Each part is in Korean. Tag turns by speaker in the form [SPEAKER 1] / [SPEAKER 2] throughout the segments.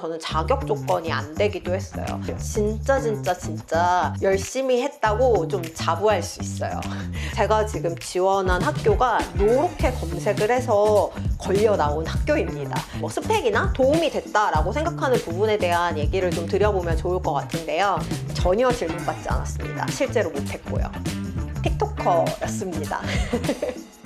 [SPEAKER 1] 저는 자격 조건이 안 되기도 했어요. 진짜 열심히 했다고 좀 자부할 수 있어요. 제가 지금 지원한 학교가 이렇게 검색을 해서 걸려 나온 학교입니다. 뭐 스펙이나 도움이 됐다라고 생각하는 부분에 대한 얘기를 좀 드려보면 좋을 것 같은데요. 전혀 질문받지 않았습니다. 실제로 못했고요. 틱토커였습니다.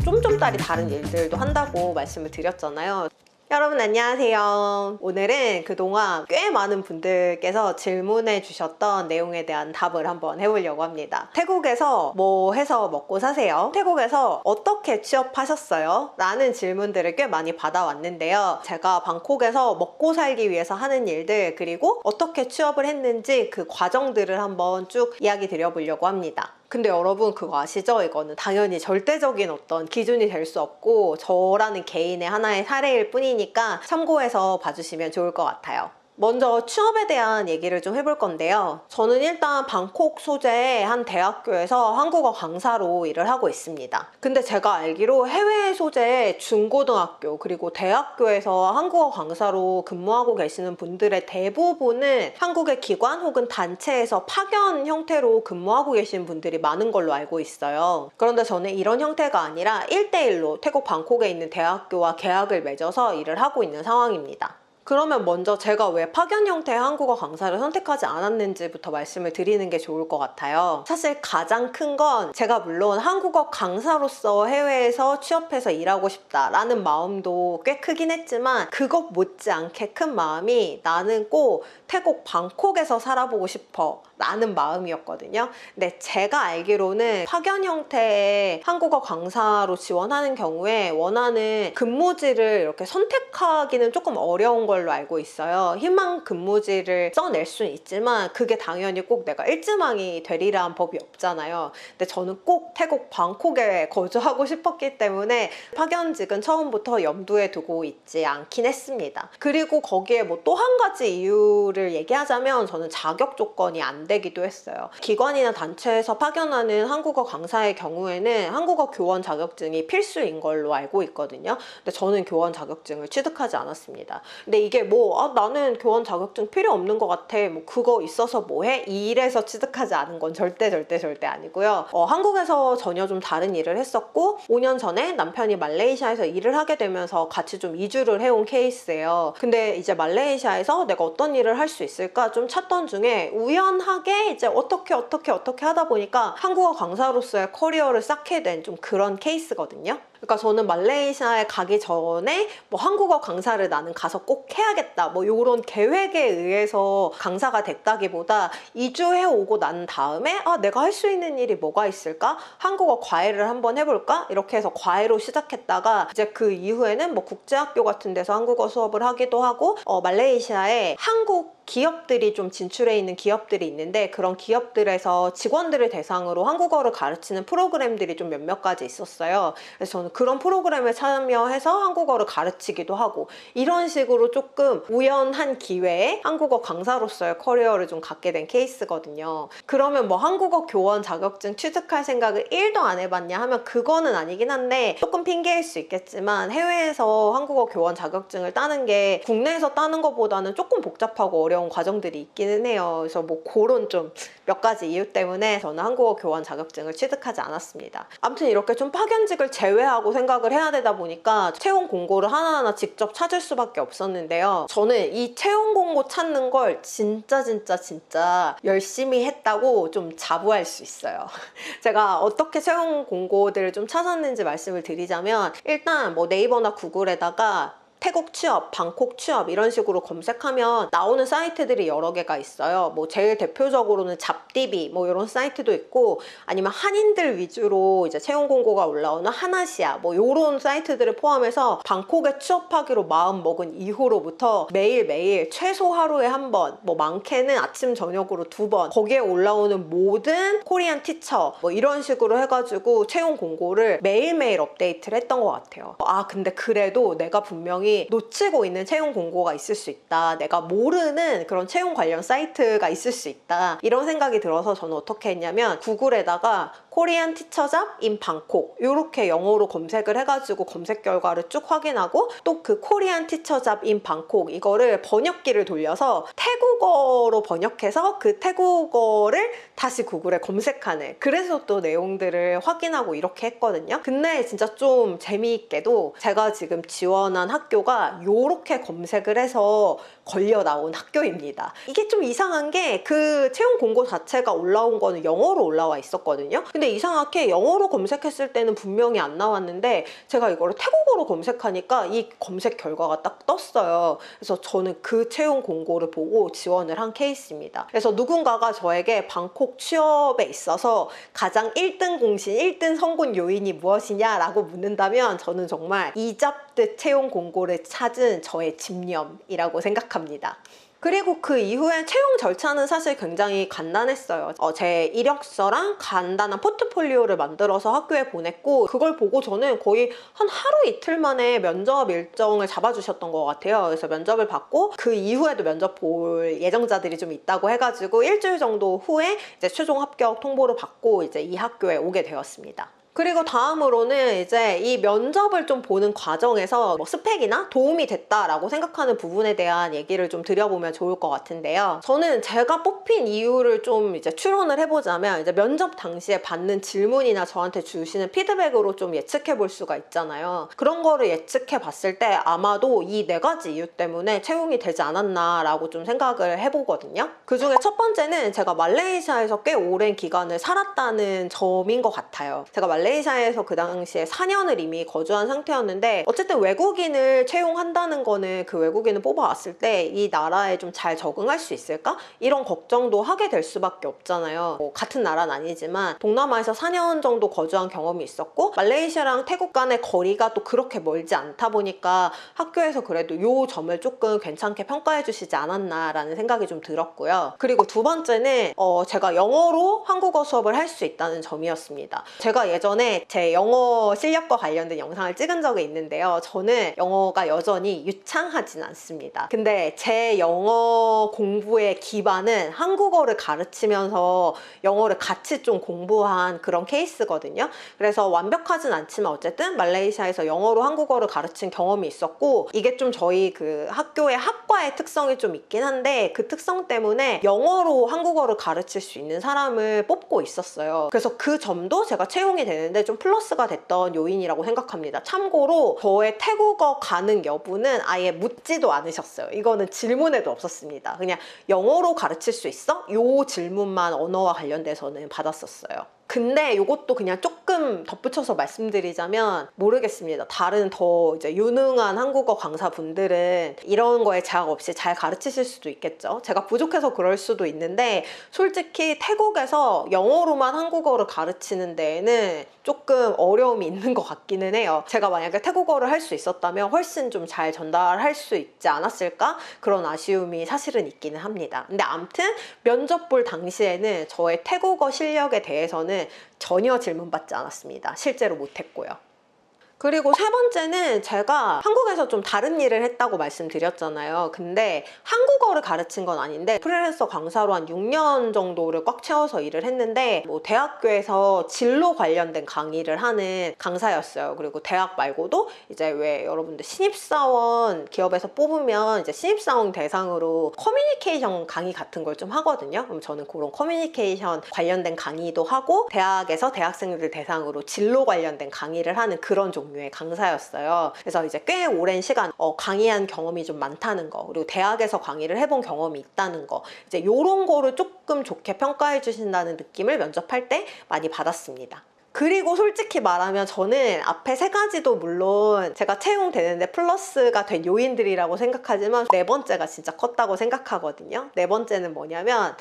[SPEAKER 1] 쫌쫌따리 다른 일들도 한다고 말씀을 드렸잖아요. 여러분 안녕하세요. 오늘은 그동안 꽤 많은 분들께서 질문해 주셨던 내용에 대한 답을 한번 해보려고 합니다. 태국에서 뭐 해서 먹고 사세요? 태국에서 어떻게 취업하셨어요? 라는 질문들을 꽤 많이 받아왔는데요. 제가 방콕에서 먹고 살기 위해서 하는 일들, 그리고 어떻게 취업을 했는지 그 과정들을 한번 쭉 이야기 드려보려고 합니다. 근데 여러분 그거 아시죠? 이거는 당연히 절대적인 어떤 기준이 될 수 없고 저라는 개인의 하나의 사례일 뿐이니까 참고해서 봐주시면 좋을 것 같아요. 먼저 취업에 대한 얘기를 좀 해볼 건데요. 저는 일단 방콕 소재의 한 대학교에서 한국어 강사로 일을 하고 있습니다. 근데 제가 알기로 해외 소재의 중고등학교 그리고 대학교에서 한국어 강사로 근무하고 계시는 분들의 대부분은 한국의 기관 혹은 단체에서 파견 형태로 근무하고 계신 분들이 많은 걸로 알고 있어요. 그런데 저는 이런 형태가 아니라 1대1로 태국 방콕에 있는 대학교와 계약을 맺어서 일을 하고 있는 상황입니다. 그러면 먼저 제가 왜 파견 형태의 한국어 강사를 선택하지 않았는지부터 말씀을 드리는 게 좋을 것 같아요. 사실 가장 큰 건 제가 물론 한국어 강사로서 해외에서 취업해서 일하고 싶다라는 마음도 꽤 크긴 했지만 그것 못지않게 큰 마음이 나는 꼭 태국 방콕에서 살아보고 싶어 라는 마음이었거든요. 근데 제가 알기로는 파견 형태의 한국어 강사로 지원하는 경우에 원하는 근무지를 이렇게 선택하기는 조금 어려운 걸로 알고 있어요. 희망 근무지를 써낼 수는 있지만 그게 당연히 꼭 내가 일지망이 되리라는 법이 없잖아요. 근데 저는 꼭 태국 방콕에 거주하고 싶었기 때문에 파견직은 처음부터 염두에 두고 있지 않긴 했습니다. 그리고 거기에 뭐 또 한 가지 이유를 얘기하자면 저는 자격 조건이 안 되기도 했어요. 기관이나 단체에서 파견하는 한국어 강사의 경우에는 한국어 교원 자격증이 필수인 걸로 알고 있거든요. 근데 저는 교원 자격증을 취득하지 않았습니다. 근데 이게 뭐 나는 교원 자격증 필요 없는 것 같아, 뭐 그거 있어서 뭐해? 이래서 취득하지 않은 건 절대 아니고요. 한국에서 전혀 좀 다른 일을 했었고 5년 전에 남편이 말레이시아에서 일을 하게 되면서 같이 좀 이주를 해온 케이스예요. 근데 이제 말레이시아에서 내가 어떤 일을 할 수 있을까 좀 찾던 중에 우연하게 이제 어떻게 하다 보니까 한국어 강사로서의 커리어를 쌓게 된 좀 그런 케이스거든요. 그러니까 저는 말레이시아에 가기 전에 뭐 한국어 강사를 나는 가서 꼭 해야겠다 뭐 이런 계획에 의해서 강사가 됐다기보다 이주해 오고 난 다음에 내가 할 수 있는 일이 뭐가 있을까? 한국어 과외를 한번 해볼까? 이렇게 해서 과외로 시작했다가 이제 그 이후에는 뭐 국제학교 같은 데서 한국어 수업을 하기도 하고 말레이시아에 한국 기업들이 좀 진출해 있는 기업들이 있는데 그런 기업들에서 직원들을 대상으로 한국어를 가르치는 프로그램들이 좀 몇몇 가지 있었어요. 그래서 저는 그런 프로그램에 참여해서 한국어를 가르치기도 하고 이런 식으로 조금 우연한 기회에 한국어 강사로서의 커리어를 좀 갖게 된 케이스거든요. 그러면 뭐 한국어 교원 자격증 취득할 생각을 1도 안 해봤냐 하면 그거는 아니긴 한데 조금 핑계일 수 있겠지만 해외에서 한국어 교원 자격증을 따는 게 국내에서 따는 것보다는 조금 복잡하고 어려운 과정들이 있기는 해요. 그래서 뭐 그런 좀 몇 가지 이유 때문에 저는 한국어 교원 자격증을 취득하지 않았습니다. 아무튼 이렇게 좀 파견직을 제외하고 생각을 해야 되다 보니까 채용 공고를 하나하나 직접 찾을 수밖에 없었는데요. 저는 이 채용 공고 찾는 걸 진짜 열심히 했다고 좀 자부할 수 있어요. 제가 어떻게 채용 공고들을 좀 찾았는지 말씀을 드리자면 일단 뭐 네이버나 구글에다가 태국 취업, 방콕 취업 이런 식으로 검색하면 나오는 사이트들이 여러 개가 있어요. 뭐 제일 대표적으로는 잡디비 뭐 이런 사이트도 있고 아니면 한인들 위주로 이제 채용 공고가 올라오는 하나시아 뭐 이런 사이트들을 포함해서 방콕에 취업하기로 마음 먹은 이후로부터 매일매일 최소 하루에 한 번, 뭐 많게는 아침 저녁으로 2번 거기에 올라오는 모든 코리안 티처 뭐 이런 식으로 해가지고 채용 공고를 매일매일 업데이트를 했던 것 같아요. 근데 그래도 내가 분명히 분명히 놓치고 있는 채용 공고가 있을 수 있다. 내가 모르는 그런 채용 관련 사이트가 있을 수 있다. 이런 생각이 들어서 저는 어떻게 했냐면 구글에다가 코리안 티처잡 인 방콕 이렇게 영어로 검색을 해가지고 검색 결과를 쭉 확인하고 또 그 코리안 티처잡 인 방콕 이거를 번역기를 돌려서 태국어로 번역해서 그 태국어를 다시 구글에 검색하는, 그래서 또 내용들을 확인하고 이렇게 했거든요. 근데 진짜 좀 재미있게도 제가 지금 지원한 학교가 이렇게 검색을 해서 걸려 나온 학교입니다. 이게 좀 이상한 게 그 채용 공고 자체가 올라온 거는 영어로 올라와 있었거든요. 근데 이상하게 영어로 검색했을 때는 분명히 안 나왔는데 제가 이거를 태국어로 검색하니까 이 검색 결과가 딱 떴어요. 그래서 저는 그 채용 공고를 보고 지원을 한 케이스입니다. 그래서 누군가가 저에게 방콕 취업에 있어서 가장 1등 공신, 1등 성공 요인이 무엇이냐라고 묻는다면 저는 정말 이 잡듯 채용 공고를 찾은 저의 집념이라고 생각합니다. 그리고 그 이후에 채용 절차는 사실 굉장히 간단했어요. 제 이력서랑 간단한 포트폴리오를 만들어서 학교에 보냈고 그걸 보고 저는 거의 한 하루 이틀 만에 면접 일정을 잡아주셨던 것 같아요. 그래서 면접을 받고 그 이후에도 면접 볼 예정자들이 좀 있다고 해가지고 일주일 정도 후에 이제 최종 합격 통보를 받고 이제 이 학교에 오게 되었습니다. 그리고 다음으로는 이제 이 면접을 좀 보는 과정에서 뭐 스펙이나 도움이 됐다라고 생각하는 부분에 대한 얘기를 좀 드려보면 좋을 것 같은데요. 저는 제가 뽑힌 이유를 좀 이제 추론을 해보자면 이제 면접 당시에 받는 질문이나 저한테 주시는 피드백으로 좀 예측해 볼 수가 있잖아요. 그런 거를 예측해 봤을 때 아마도 이 4가지 이유 때문에 채용이 되지 않았나라고 좀 생각을 해보거든요. 그 중에 첫 번째는 제가 말레이시아에서 꽤 오랜 기간을 살았다는 점인 것 같아요. 제가 말레이시아에서 그 당시에 4년을 이미 거주한 상태였는데 어쨌든 외국인을 채용한다는 거는 그 외국인을 뽑아왔을 때 이 나라에 좀 잘 적응할 수 있을까? 이런 걱정도 하게 될 수밖에 없잖아요. 뭐 같은 나라는 아니지만 동남아에서 4년 정도 거주한 경험이 있었고 말레이시아랑 태국 간의 거리가 또 그렇게 멀지 않다 보니까 학교에서 그래도 이 점을 조금 괜찮게 평가해 주시지 않았나라는 생각이 좀 들었고요. 그리고 두 번째는 제가 영어로 한국어 수업을 할 수 있다는 점이었습니다. 제가 예전에 제 영어 실력과 관련된 영상을 찍은 적이 있는데요. 저는 영어가 여전히 유창하진 않습니다. 근데 제 영어 공부의 기반은 한국어를 가르치면서 영어를 같이 좀 공부한 그런 케이스거든요. 그래서 완벽하진 않지만 어쨌든 말레이시아에서 영어로 한국어를 가르친 경험이 있었고 이게 좀 저희 그 학교의 학과의 특성이 좀 있긴 한데 그 특성 때문에 영어로 한국어를 가르칠 수 있는 사람을 뽑고 있었어요. 그래서 그 점도 제가 채용이 되는데 좀 플러스가 됐던 요인이라고 생각합니다. 참고로 저의 태국어 가능 여부는 아예 묻지도 않으셨어요. 이거는 질문에도 없었습니다. 그냥 영어로 가르칠 수 있어? 요 질문만 언어와 관련돼서는 받았었어요. 근데 이것도 그냥 조금 덧붙여서 말씀드리자면 모르겠습니다. 다른 더 이제 유능한 한국어 강사분들은 이런 거에 제약 없이 잘 가르치실 수도 있겠죠. 제가 부족해서 그럴 수도 있는데 솔직히 태국에서 영어로만 한국어를 가르치는 데에는 조금 어려움이 있는 것 같기는 해요. 제가 만약에 태국어를 할 수 있었다면 훨씬 좀 잘 전달할 수 있지 않았을까? 그런 아쉬움이 사실은 있기는 합니다. 근데 암튼 면접 볼 당시에는 저의 태국어 실력에 대해서는 전혀 질문받지 않았습니다. 실제로 못했고요. 그리고 세 번째는 제가 한국에서 좀 다른 일을 했다고 말씀드렸잖아요. 근데 한국어를 가르친 건 아닌데 프리랜서 강사로 한 6년 정도를 꽉 채워서 일을 했는데 뭐 대학교에서 진로 관련된 강의를 하는 강사였어요. 그리고 대학 말고도 이제 왜 여러분들 신입사원 기업에서 뽑으면 이제 신입사원 대상으로 커뮤니케이션 강의 같은 걸 좀 하거든요. 그럼 저는 그런 커뮤니케이션 관련된 강의도 하고 대학에서 대학생들 대상으로 진로 관련된 강의를 하는 그런 종류의 강사였어요. 그래서 이제 꽤 오랜 시간 강의한 경험이 좀 많다는 거, 그리고 대학에서 강의를 해본 경험이 있다는 거, 이제 이런 거를 조금 좋게 평가해 주신다는 느낌을 면접할 때 많이 받았습니다. 그리고 솔직히 말하면 저는 앞에 3가지도 물론 제가 채용되는데 플러스가 된 요인들이라고 생각하지만 4번째가 진짜 컸다고 생각하거든요. 4번째는 뭐냐면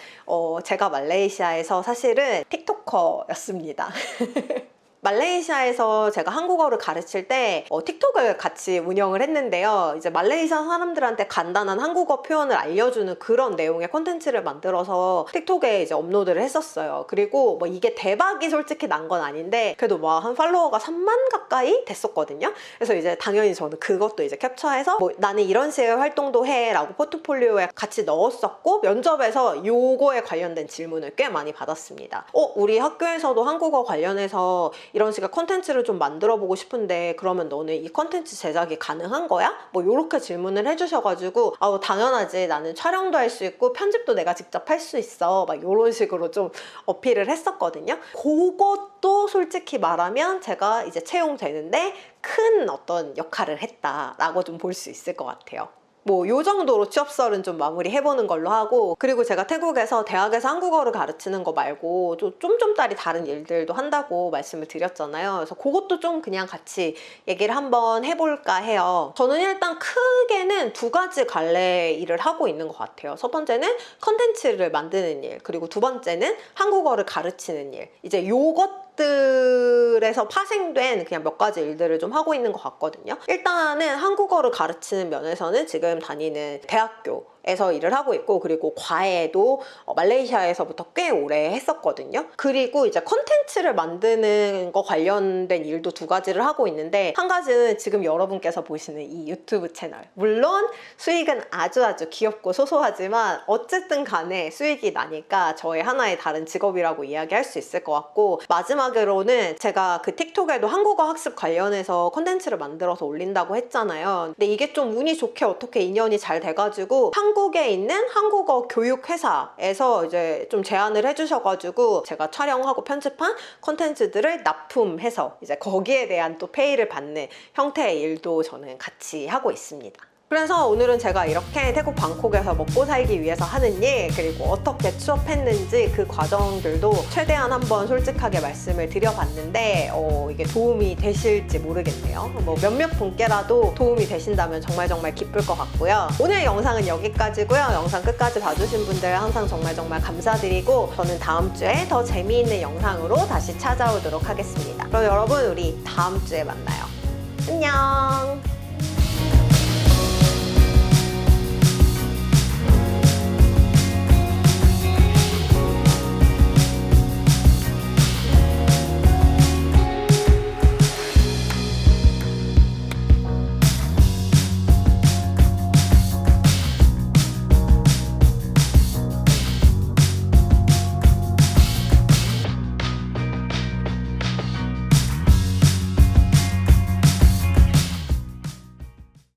[SPEAKER 1] 제가 말레이시아에서 사실은 틱토커였습니다. 말레이시아에서 제가 한국어를 가르칠 때 틱톡을 같이 운영을 했는데요. 이제 말레이시아 사람들한테 간단한 한국어 표현을 알려주는 그런 내용의 콘텐츠를 만들어서 틱톡에 이제 업로드를 했었어요. 그리고 뭐 이게 대박이 솔직히 난 건 아닌데 그래도 뭐 한 팔로워가 3만 가까이 됐었거든요. 그래서 이제 당연히 저는 그것도 이제 캡처해서 뭐 나는 이런 식의 활동도 해 라고 포트폴리오에 같이 넣었었고, 면접에서 요거에 관련된 질문을 꽤 많이 받았습니다. 우리 학교에서도 한국어 관련해서 이런 식의 컨텐츠를 좀 만들어 보고 싶은데 그러면 너는 이 컨텐츠 제작이 가능한 거야? 뭐 이렇게 질문을 해주셔가지고 당연하지, 나는 촬영도 할 수 있고 편집도 내가 직접 할 수 있어, 막 이런 식으로 좀 어필을 했었거든요. 그것도 솔직히 말하면 제가 이제 채용되는데 큰 어떤 역할을 했다라고 좀 볼 수 있을 것 같아요. 뭐 요 정도로 취업설은 좀 마무리해보는 걸로 하고, 그리고 제가 태국에서 대학에서 한국어를 가르치는 거 말고 좀 딸이 다른 일들도 한다고 말씀을 드렸잖아요. 그래서 그것도 좀 그냥 같이 얘기를 한번 해볼까 해요. 저는 일단 크게는 두 가지 갈래 일을 하고 있는 것 같아요. 첫 번째는 컨텐츠를 만드는 일, 그리고 두 번째는 한국어를 가르치는 일. 이제 요것들에서 파생된 그냥 몇 가지 일들을 좀 하고 있는 것 같거든요. 일단은 한국어를 가르치는 면에서는 지금 다니는 대학교에서 일을 하고 있고, 그리고 과외도 말레이시아에서부터 꽤 오래 했었거든요. 그리고 이제 컨텐츠를 만드는 거 관련된 일도 두 가지를 하고 있는데, 한 가지는 지금 여러분께서 보시는 이 유튜브 채널. 물론 수익은 아주 귀엽고 소소하지만 어쨌든 간에 수익이 나니까 저의 하나의 다른 직업이라고 이야기할 수 있을 것 같고, 마지막으로는 제가 그 틱톡에도 한국어 학습 관련해서 컨텐츠를 만들어서 올린다고 했잖아요. 근데 이게 좀 운이 좋게 어떻게 인연이 잘 돼가지고 한국에 있는 한국어 교육 회사에서 이제 좀 제안을 해주셔가지고 제가 촬영하고 편집한 컨텐츠들을 납품해서 이제 거기에 대한 또 페이를 받는 형태의 일도 저는 같이 하고 있습니다. 그래서 오늘은 제가 이렇게 태국 방콕에서 먹고 살기 위해서 하는 일, 그리고 어떻게 취업했는지 그 과정들도 최대한 한번 솔직하게 말씀을 드려봤는데 이게 도움이 되실지 모르겠네요. 뭐 몇몇 분께라도 도움이 되신다면 정말 기쁠 것 같고요. 오늘 영상은 여기까지고요. 영상 끝까지 봐주신 분들 항상 정말 감사드리고, 저는 다음 주에 더 재미있는 영상으로 다시 찾아오도록 하겠습니다. 그럼 여러분, 우리 다음 주에 만나요. 안녕.